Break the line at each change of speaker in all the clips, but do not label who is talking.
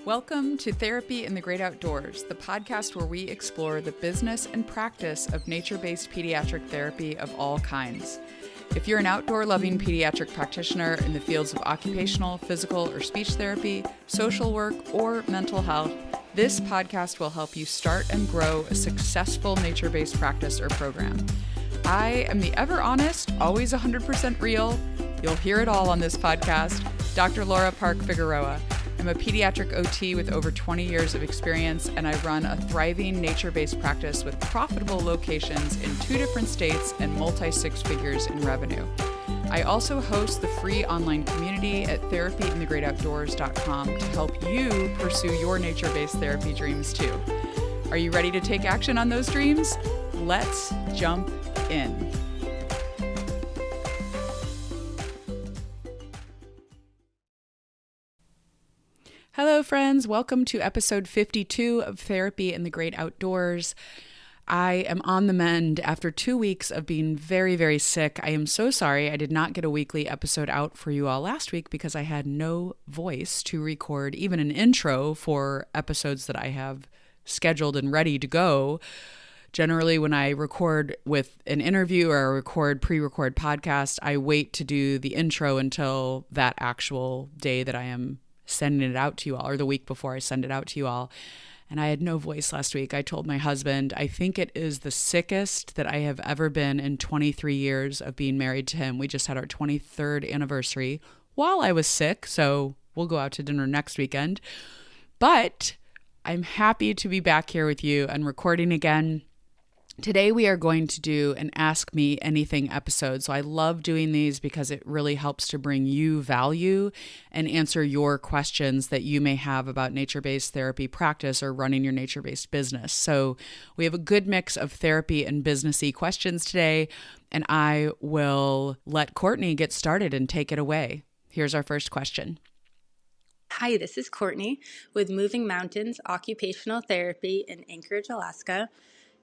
Welcome to Therapy in the Great Outdoors, the podcast where we explore the business and practice of nature-based pediatric therapy of all kinds. If you're an outdoor-loving pediatric practitioner in the fields of occupational, physical, or speech therapy, social work, or mental health, this podcast will help you start and grow a successful nature-based practice or program. I am the ever honest, always 100% real, you'll hear it all on this podcast, Dr. Laura Park Figueroa. I'm a pediatric OT with over 20 years of experience, and I run a thriving nature-based practice with profitable locations in 2 different states and multi-six figures in revenue. I also host the free online community at therapyinthegreatoutdoors.com to help you pursue your nature-based therapy dreams too. Are you ready to take action on those dreams? Let's jump in. Hello, friends. Welcome to episode 52 of Therapy in the Great Outdoors. I am on the mend after 2 weeks of being very, very sick. I am so sorry I did not get a weekly episode out for you all last week because I had no voice to record even an intro for episodes that I have scheduled and ready to go. Generally, when I record with an interview or pre-record podcast, I wait to do the intro until that actual day that I am sending it out to you all, or the week before I send it out to you all. And I had no voice last week. I told my husband, I think it is the sickest that I have ever been in 23 years of being married to him. We just had our 23rd anniversary while I was sick, so we'll go out to dinner next weekend. But I'm happy to be back here with you and recording again. Today we are going to do an Ask Me Anything episode. So I love doing these because it really helps to bring you value and answer your questions that you may have about nature-based therapy practice or running your nature-based business. So we have a good mix of therapy and businessy questions today, and I will let Courtney get started and take it away. Here's our first question.
Hi, this is Courtney with Moving Mountains Occupational Therapy in Anchorage, Alaska.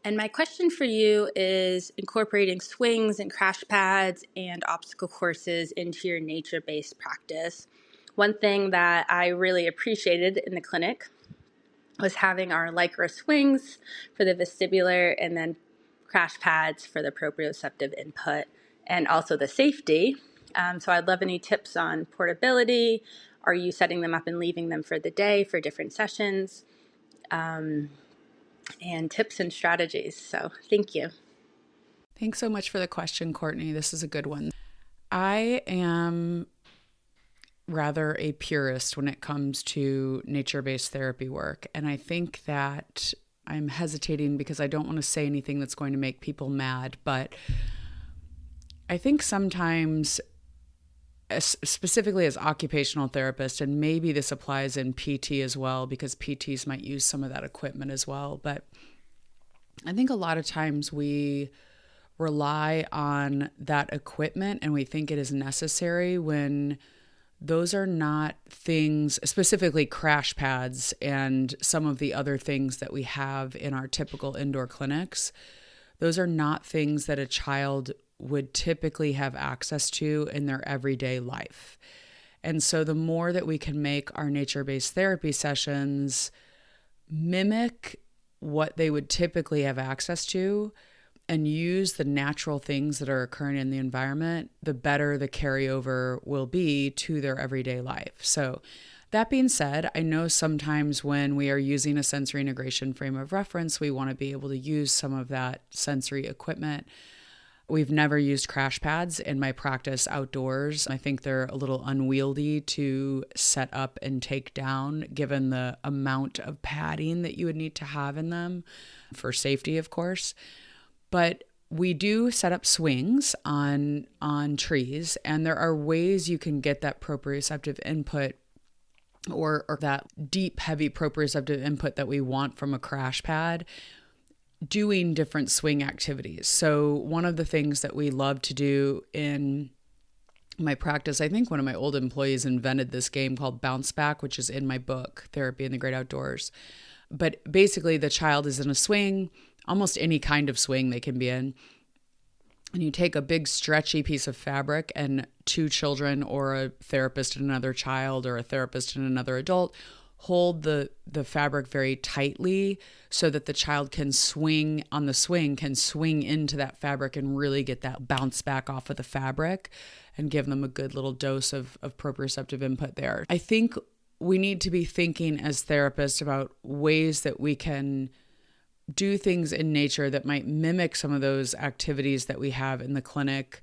And my question for you is incorporating swings and crash pads and obstacle courses into your nature-based practice. One thing that I really appreciated in the clinic was having our Lycra swings for the vestibular and then crash pads for the proprioceptive input and also the safety. So I'd love any tips on portability. Are you setting them up and leaving them for the day for different sessions? And tips and strategies. So thank you.
Thanks so much for the question, Courtney. This is a good one. I am rather a purist when it comes to nature-based therapy work. And I think that I'm hesitating because I don't want to say anything that's going to make people mad. But I think sometimes, specifically as occupational therapists, and maybe this applies in PT as well, because PTs might use some of that equipment as well. But I think a lot of times we rely on that equipment and we think it is necessary when those are not things, specifically crash pads and some of the other things that we have in our typical indoor clinics. Those are not things that a child would typically have access to in their everyday life. And so the more that we can make our nature-based therapy sessions mimic what they would typically have access to and use the natural things that are occurring in the environment, the better the carryover will be to their everyday life. So that being said, I know sometimes when we are using a sensory integration frame of reference, we want to be able to use some of that sensory equipment. We've never used crash pads in my practice outdoors. I think they're a little unwieldy to set up and take down, given the amount of padding that you would need to have in them for safety, of course. But we do set up swings on trees, and there are ways you can get that proprioceptive input or that deep, heavy proprioceptive input that we want from a crash pad doing different swing activities. So one of the things that we love to do in my practice, I think one of my old employees invented this game called Bounce Back, which is in my book, Therapy in the Great Outdoors. But basically the child is in a swing, almost any kind of swing they can be in. And you take a big stretchy piece of fabric and 2 children or a therapist and another child or a therapist and another adult hold the fabric very tightly so that the child can swing on the swing, can swing into that fabric and really get that bounce back off of the fabric and give them a good little dose of proprioceptive input there. I think we need to be thinking as therapists about ways that we can do things in nature that might mimic some of those activities that we have in the clinic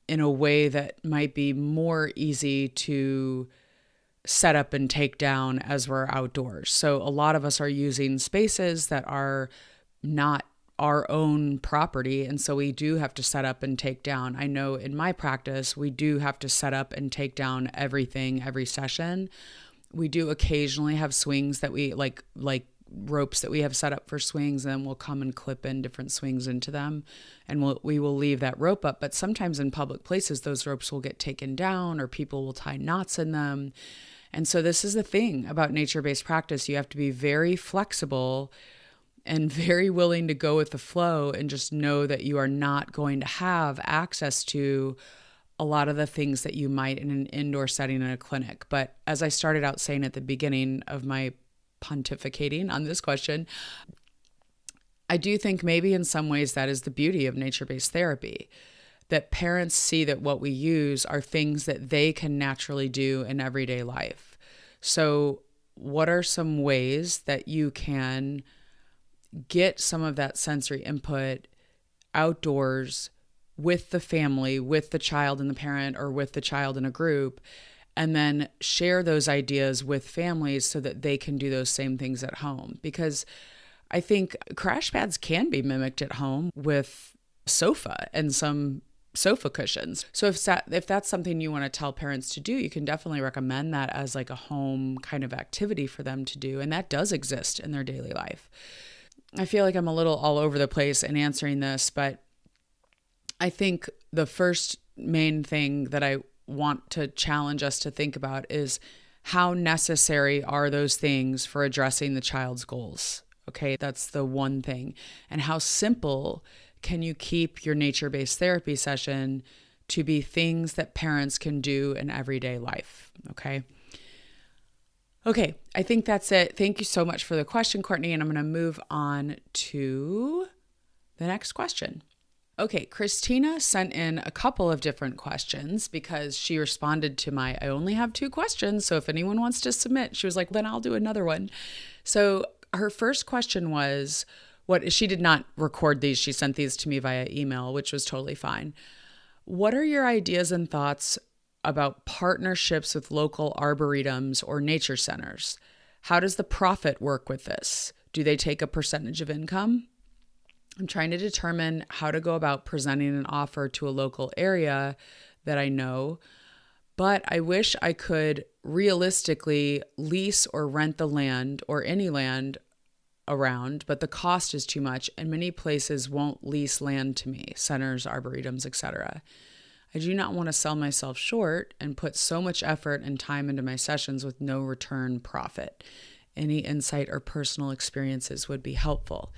in a way that might be more easy to set up and take down as we're outdoors. So a lot of us are using spaces that are not our own property. And so we do have to set up and take down. I know in my practice, we do have to set up and take down everything every session. We do occasionally have swings that we like ropes that we have set up for swings, and then we'll come and clip in different swings into them, and we will leave that rope up. But sometimes in public places, those ropes will get taken down or people will tie knots in them. And so this is the thing about nature-based practice. You have to be very flexible and very willing to go with the flow and just know that you are not going to have access to a lot of the things that you might in an indoor setting in a clinic. But as I started out saying at the beginning of my pontificating on this question, I do think maybe in some ways that is the beauty of nature-based therapy, that parents see that what we use are things that they can naturally do in everyday life. So what are some ways that you can get some of that sensory input outdoors with the family, with the child and the parent, or with the child in a group, and then share those ideas with families so that they can do those same things at home? Because I think crash pads can be mimicked at home with sofa and some sofa cushions. So if that's something you want to tell parents to do, you can definitely recommend that as like a home kind of activity for them to do. And that does exist in their daily life. I feel like I'm a little all over the place in answering this, but I think the first main thing that I want to challenge us to think about is how necessary are those things for addressing the child's goals? Okay, that's the one thing. And how simple can you keep your nature-based therapy session to be things that parents can do in everyday life? Okay, I think that's it. Thank you so much for the question, Courtney, and I'm going to move on to the next question. Okay, Christina sent in a couple of different questions because she responded to I only have 2 questions, so if anyone wants to submit, she was like, then I'll do another one. So her first question was, she did not record these. She sent these to me via email, which was totally fine. What are your ideas and thoughts about partnerships with local arboretums or nature centers? How does the profit work with this? Do they take a percentage of income? I'm trying to determine how to go about presenting an offer to a local area that I know, but I wish I could realistically lease or rent the land or any land around, but the cost is too much and many places won't lease land to me, centers, arboretums, etc. I do not want to sell myself short and put so much effort and time into my sessions with no return profit. Any insight or personal experiences would be helpful.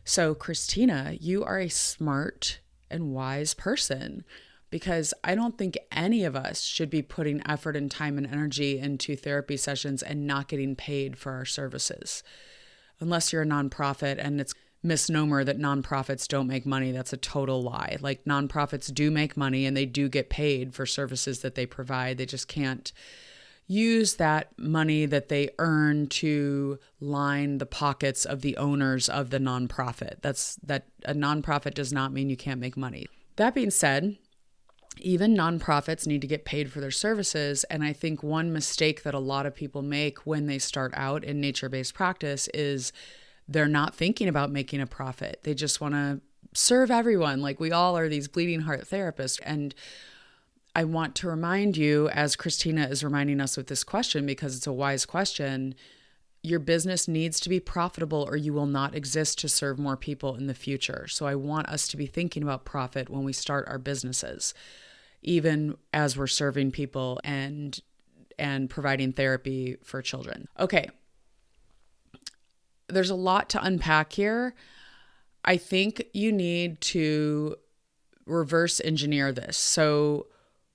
So Christina, you are a smart and wise person, because I don't think any of us should be putting effort and time and energy into therapy sessions and not getting paid for our services. Unless you're a nonprofit, and it's misnomer that nonprofits don't make money. That's a total lie. Like, nonprofits do make money and they do get paid for services that they provide. They just can't use that money that they earn to line the pockets of the owners of the nonprofit. That a nonprofit does not mean you can't make money. That being said, even nonprofits need to get paid for their services. And I think one mistake that a lot of people make when they start out in nature-based practice is they're not thinking about making a profit. They just want to serve everyone. Like, we all are these bleeding heart therapists. And I want to remind you, as Christina is reminding us with this question, because it's a wise question, your business needs to be profitable or you will not exist to serve more people in the future. So I want us to be thinking about profit when we start our businesses, even as we're serving people and providing therapy for children. Okay. There's a lot to unpack here. I think you need to reverse engineer this. So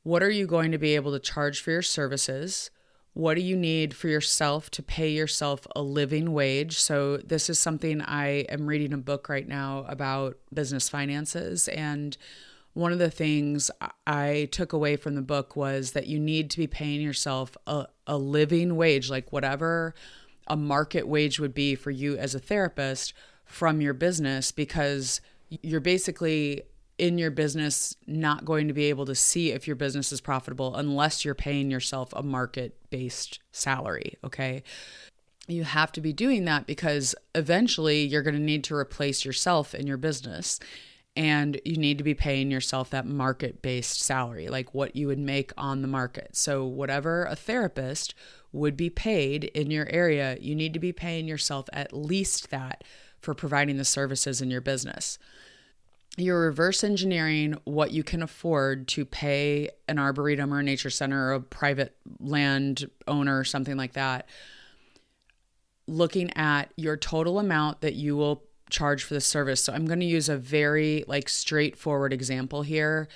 what are you going to be able to charge for your services? What do you need for yourself to pay yourself a living wage? So this is something I am reading a book right now about business finances. And one of the things I took away from the book was that you need to be paying yourself a living wage, like whatever a market wage would be for you as a therapist from your business, because you're basically in your business not going to be able to see if your business is profitable unless you're paying yourself a market-based salary, okay? You have to be doing that because eventually you're going to need to replace yourself in your business, and you need to be paying yourself that market-based salary, like what you would make on the market. So whatever a therapist would be paid in your area, you need to be paying yourself at least that for providing the services in your business. You're reverse engineering what you can afford to pay an arboretum or a nature center or a private land owner or something like that, looking at your total amount that you will charge for the service. So I'm going to use a very straightforward example here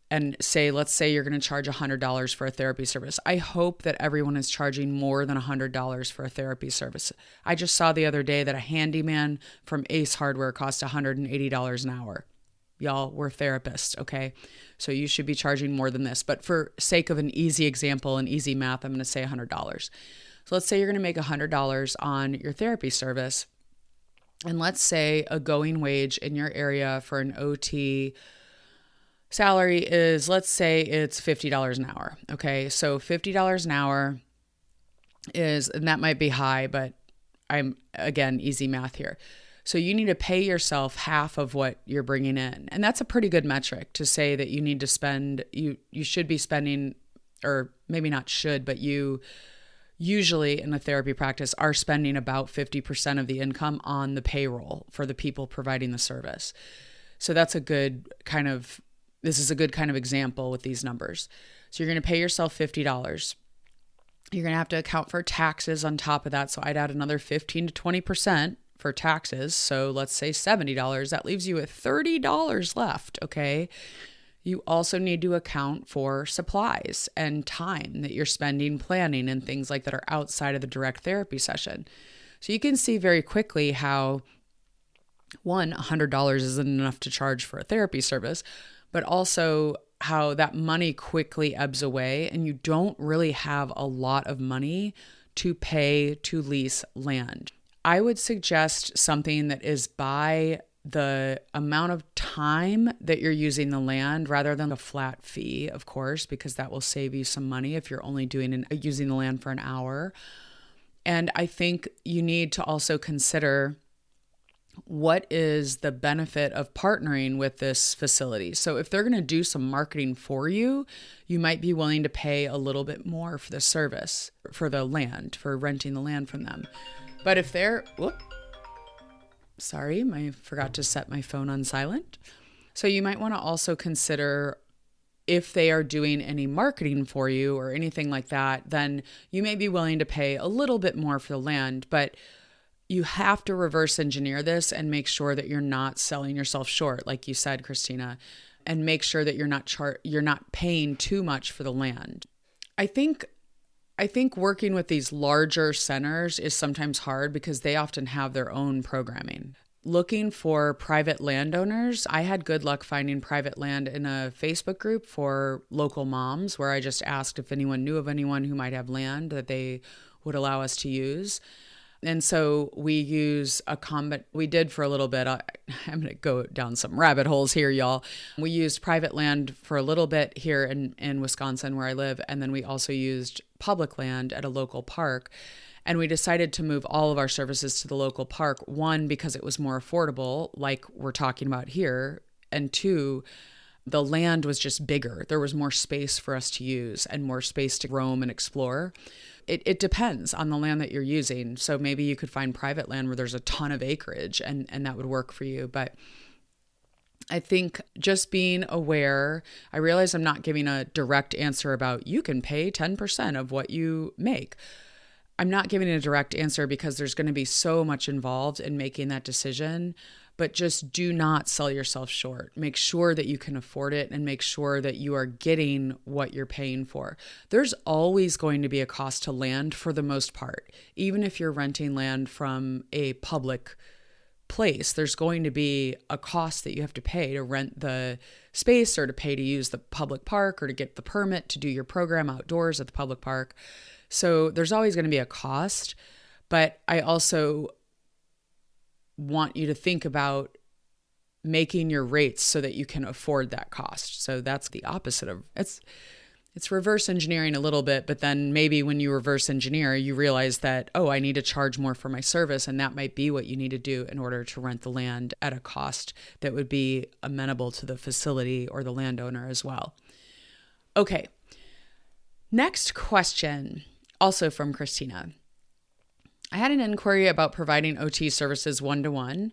and let's say you're going to charge $100 for a therapy service. I hope that everyone is charging more than $100 for a therapy service. I just saw the other day that a handyman from Ace Hardware cost $180 an hour. Y'all, we're therapists, okay? So you should be charging more than this. But for sake of an easy example and easy math, I'm going to say $100. So let's say you're going to make $100 on your therapy service. And let's say a going wage in your area for an OT salary is, let's say it's $50 an hour, okay? So $50 an hour is, and that might be high, but again, easy math here. So you need to pay yourself half of what you're bringing in. And that's a pretty good metric to say that you need to spend, you should be spending, or maybe not should, but you usually in a therapy practice are spending about 50% of the income on the payroll for the people providing the service. So that's this is a good kind of example with these numbers. So you're going to pay yourself $50. You're going to have to account for taxes on top of that. So I'd add another 15 to 20% for taxes. So let's say $70. That leaves you with $30 left, okay? You also need to account for supplies and time that you're spending planning and things like that are outside of the direct therapy session. So you can see very quickly how, one, $100 isn't enough to charge for a therapy service, but also how that money quickly ebbs away and you don't really have a lot of money to pay to lease land. I would suggest something that is by the amount of time that you're using the land rather than a flat fee, of course, because that will save you some money if you're only using the land for an hour. And I think you need to also consider what is the benefit of partnering with this facility. So if they're going to do some marketing for you, you might be willing to pay a little bit more for the service, for the land, for renting the land from them. But if they're, I forgot to set my phone on silent. So you might want to also consider if they are doing any marketing for you or anything like that, then you may be willing to pay a little bit more for the land, but you have to reverse engineer this and make sure that you're not selling yourself short, like you said, Christina, and make sure that you're not paying too much for the land. I think working with these larger centers is sometimes hard because they often have their own programming. Looking for private landowners, I had good luck finding private land in a Facebook group for local moms where I just asked if anyone knew of anyone who might have land that they would allow us to use. And so we did for a little bit. I'm going to go down some rabbit holes here, y'all. We used private land for a little bit here in Wisconsin where I live. And then we also used public land at a local park. And we decided to move all of our services to the local park. One, because it was more affordable, like we're talking about here. And two, the land was just bigger. There was more space for us to use and more space to roam and explore. It depends on the land that you're using. So maybe you could find private land where there's a ton of acreage and that would work for you. But I think just being aware, I realize I'm not giving a direct answer about you can pay 10% of what you make. I'm not giving a direct answer because there's going to be so much involved in making that decision. but just do not sell yourself short. Make sure that you can afford it and make sure that you are getting what you're paying for. There's always going to be a cost to land for the most part. Even if you're renting land from a public place, there's going to be a cost that you have to pay to rent the space or to pay to use the public park or to get the permit to do your program outdoors at the public park. So there's always going to be a cost, but I also want you to think about making your rates so that you can afford that cost. So that's the opposite of it's reverse engineering a little bit, but then maybe when you reverse engineer, you realize that, oh, I need to charge more for my service. And that might be what you need to do in order to rent the land at a cost that would be amenable to the facility or the landowner as well. Okay. Next question, also from Christina. I had an inquiry about providing OT services one-to-one.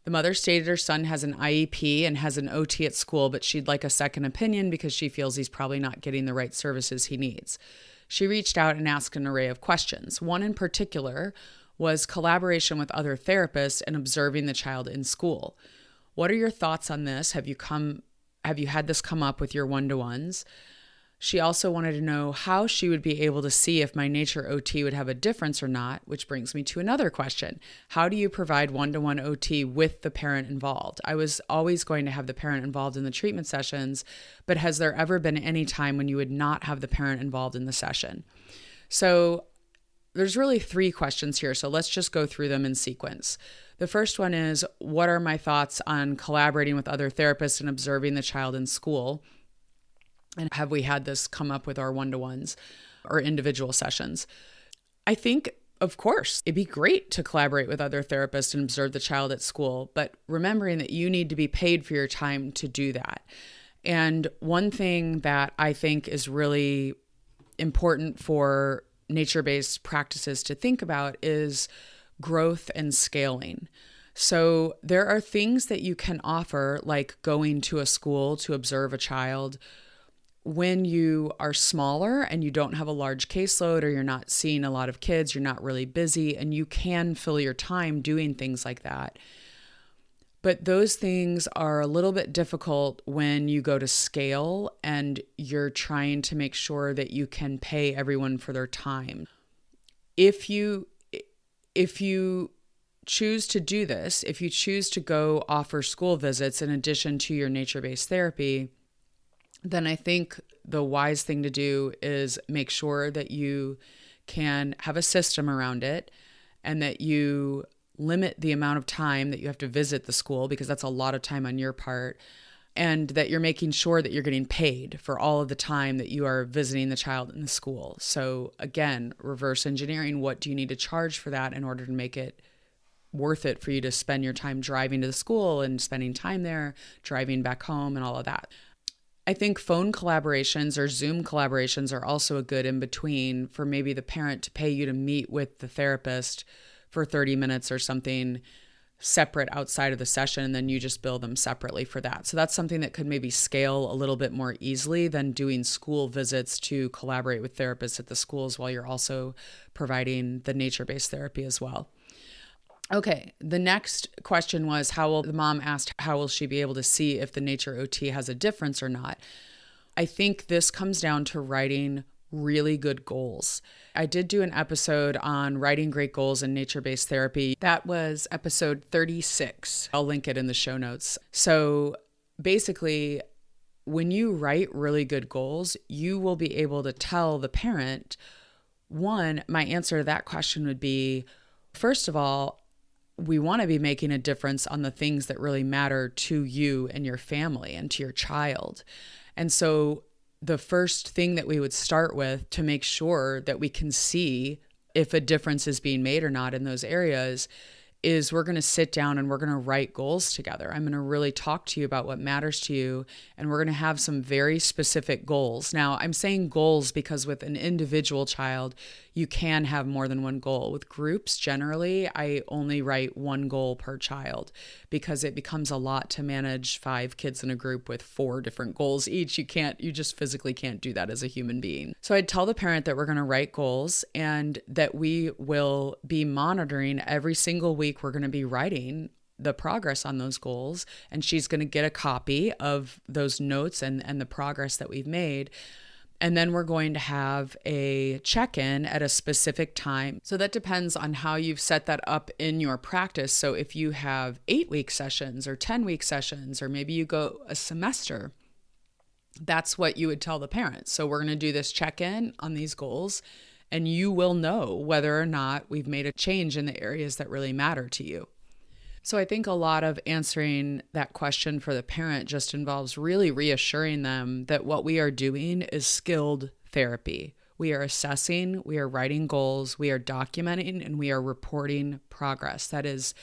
The mother stated her son has an IEP and has an OT at school, but she'd like a second opinion because she feels he's probably not getting the right services he needs. She reached out and asked an array of questions. One in particular was collaboration with other therapists and observing the child in school. What are your thoughts on this? Have you had this come up with your one-to-ones? She also wanted to know how she would be able to see if my nature OT would have a difference or not, which brings me to another question. How do you provide one-to-one OT with the parent involved? I was always going to have the parent involved in the treatment sessions, but has there ever been any time when you would not have the parent involved in the session? So there's really 3 questions here, so let's just go through them in sequence. The first one is, what are my thoughts on collaborating with other therapists and observing the child in school? And have we had this come up with our one-to-ones or individual sessions? I think, of course, it'd be great to collaborate with other therapists and observe the child at school, but remembering that you need to be paid for your time to do that. And one thing that I think is really important for nature-based practices to think about is growth and scaling. So there are things that you can offer, like going to a school to observe a child when you are smaller and you don't have a large caseload or you're not seeing a lot of kids, you're not really busy, and you can fill your time doing things like that. But those things are a little bit difficult when you go to scale and you're trying to make sure that you can pay everyone for their time. If you choose to do this, if you choose to go offer school visits in addition to your nature-based therapy, then I think the wise thing to do is make sure that you can have a system around it and that you limit the amount of time that you have to visit the school, because that's a lot of time on your part, and that you're making sure that you're getting paid for all of the time that you are visiting the child in the school. So again, reverse engineering, what do you need to charge for that in order to make it worth it for you to spend your time driving to the school and spending time there, driving back home and all of that. I think phone collaborations or Zoom collaborations are also a good in between for maybe the parent to pay you to meet with the therapist for 30 minutes or something separate outside of the session, and then you just bill them separately for that. So that's something that could maybe scale a little bit more easily than doing school visits to collaborate with therapists at the schools while you're also providing the nature-based therapy as well. Okay, the next question was the mom asked, how will she be able to see if the nature OT has a difference or not? I think this comes down to writing really good goals. I did do an episode on writing great goals in nature-based therapy. That was episode 36. I'll link it in the show notes. So basically, when you write really good goals, you will be able to tell the parent, one, my answer to that question would be, first of all, we want to be making a difference on the things that really matter to you and your family and to your child. And so the first thing that we would start with to make sure that we can see if a difference is being made or not in those areas is we're going to sit down and we're going to write goals together. I'm going to really talk to you about what matters to you, and we're going to have some very specific goals. Now, I'm saying goals because with an individual child, you can have more than one goal. With groups, generally, I only write one goal per child because it becomes a lot to manage 5 kids in a group with 4 different goals each. You just physically can't do that as a human being. So I'd tell the parent that we're going to write goals and that we will be monitoring every single week. We're going to be writing the progress on those goals, and she's going to get a copy of those notes and the progress that we've made. And then we're going to have a check-in at a specific time. So that depends on how you've set that up in your practice. So if you have 8-week sessions or 10-week sessions, or maybe you go a semester, that's what you would tell the parents. So we're going to do this check-in on these goals, and you will know whether or not we've made a change in the areas that really matter to you. So I think a lot of answering that question for the parent just involves really reassuring them that what we are doing is skilled therapy. We are assessing, we are writing goals, we are documenting, and we are reporting progress. That is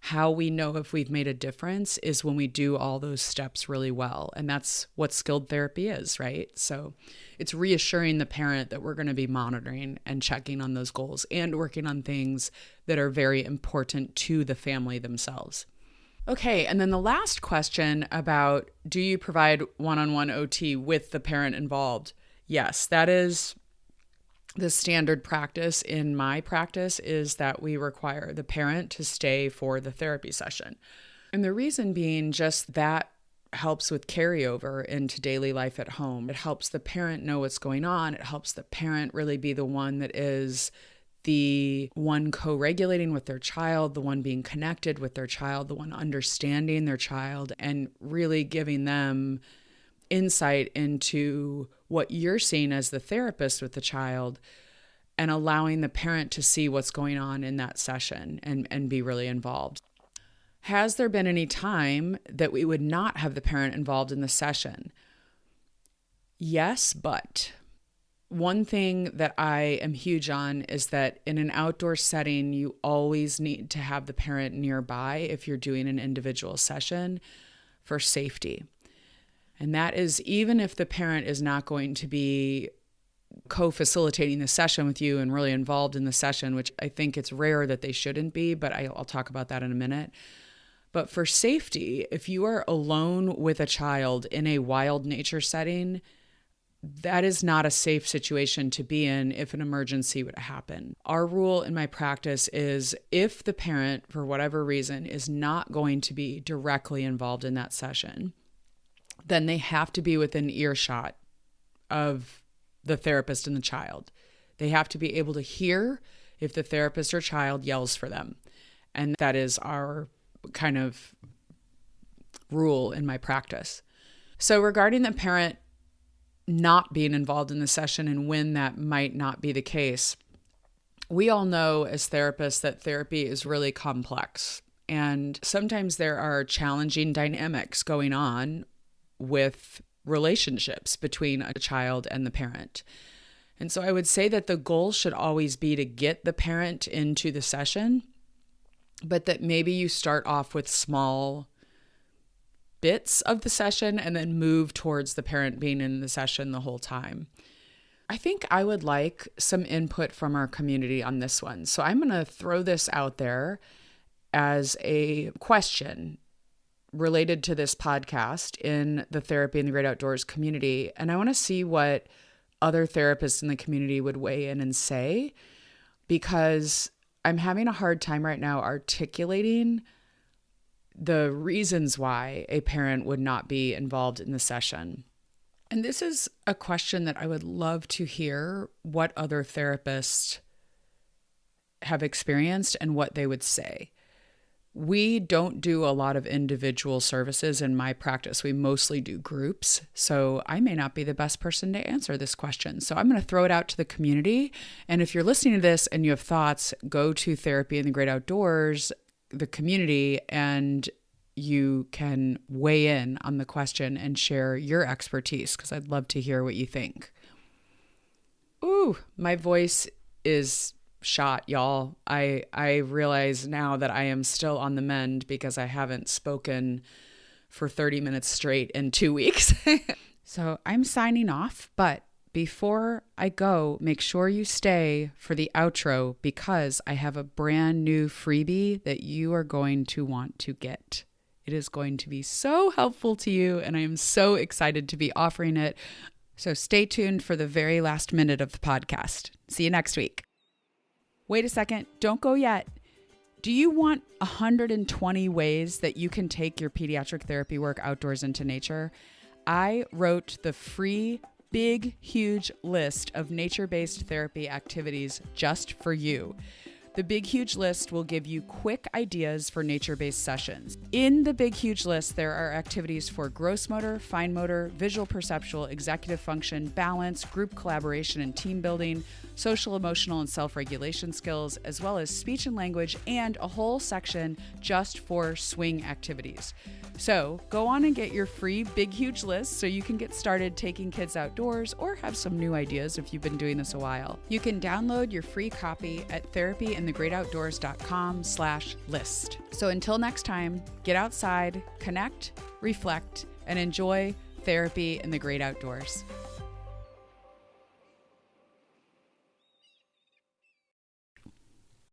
how we know if we've made a difference, is when we do all those steps really well. And that's what skilled therapy is, right? So it's reassuring the parent that we're going to be monitoring and checking on those goals and working on things that are very important to the family themselves. Okay, and then the last question about, do you provide one-on-one OT with the parent involved? Yes, that is the standard practice. In my practice is that we require the parent to stay for the therapy session. And the reason being just that helps with carryover into daily life at home. It helps the parent know what's going on. It helps the parent really be the one that is the one co-regulating with their child, the one being connected with their child, the one understanding their child, and really giving them insight into what you're seeing as the therapist with the child, and allowing the parent to see what's going on in that session and be really involved. Has there been any time that we would not have the parent involved in the session? Yes, but one thing that I am huge on is that in an outdoor setting, you always need to have the parent nearby if you're doing an individual session for safety. And that is even if the parent is not going to be co-facilitating the session with you and really involved in the session, which I think it's rare that they shouldn't be, but I'll talk about that in a minute. But for safety, if you are alone with a child in a wild nature setting, that is not a safe situation to be in if an emergency would happen. Our rule in my practice is if the parent, for whatever reason, is not going to be directly involved in that session, then they have to be within earshot of the therapist and the child. They have to be able to hear if the therapist or child yells for them. And that is our kind of rule in my practice. So regarding the parent not being involved in the session and when that might not be the case, we all know as therapists that therapy is really complex. And sometimes there are challenging dynamics going on with relationships between a child and the parent. And so I would say that the goal should always be to get the parent into the session, but that maybe you start off with small bits of the session and then move towards the parent being in the session the whole time. I think I would like some input from our community on this one. So I'm going to throw this out there as a question related to this podcast in the Therapy in the Great Outdoors community. And I want to see what other therapists in the community would weigh in and say, because I'm having a hard time right now articulating the reasons why a parent would not be involved in the session. And this is a question that I would love to hear what other therapists have experienced and what they would say. We don't do a lot of individual services in my practice. We mostly do groups. So I may not be the best person to answer this question. So I'm going to throw it out to the community. And if you're listening to this and you have thoughts, go to Therapy in the Great Outdoors, the community, and you can weigh in on the question and share your expertise, because I'd love to hear what you think. Ooh, my voice is shot, y'all. I realize now that I am still on the mend because I haven't spoken for 30 minutes straight in 2 weeks. So I'm signing off, but before I go, make sure you stay for the outro because I have a brand new freebie that you are going to want to get. It is going to be so helpful to you, and I am so excited to be offering it. So stay tuned for the very last minute of the podcast. See you next week. Wait a second, don't go yet. Do you want 120 ways that you can take your pediatric therapy work outdoors into nature? I wrote the free, big, huge list of nature-based therapy activities just for you. The Big Huge List will give you quick ideas for nature-based sessions. In the Big Huge List, there are activities for gross motor, fine motor, visual perceptual, executive function, balance, group collaboration and team building, social, emotional, and self-regulation skills, as well as speech and language, and a whole section just for swing activities. So go on and get your free Big Huge List so you can get started taking kids outdoors or have some new ideas if you've been doing this a while. You can download your free copy at therapyinthegreatoutdoors.com/list. So until next time, get outside, connect, reflect, and enjoy therapy in the great outdoors.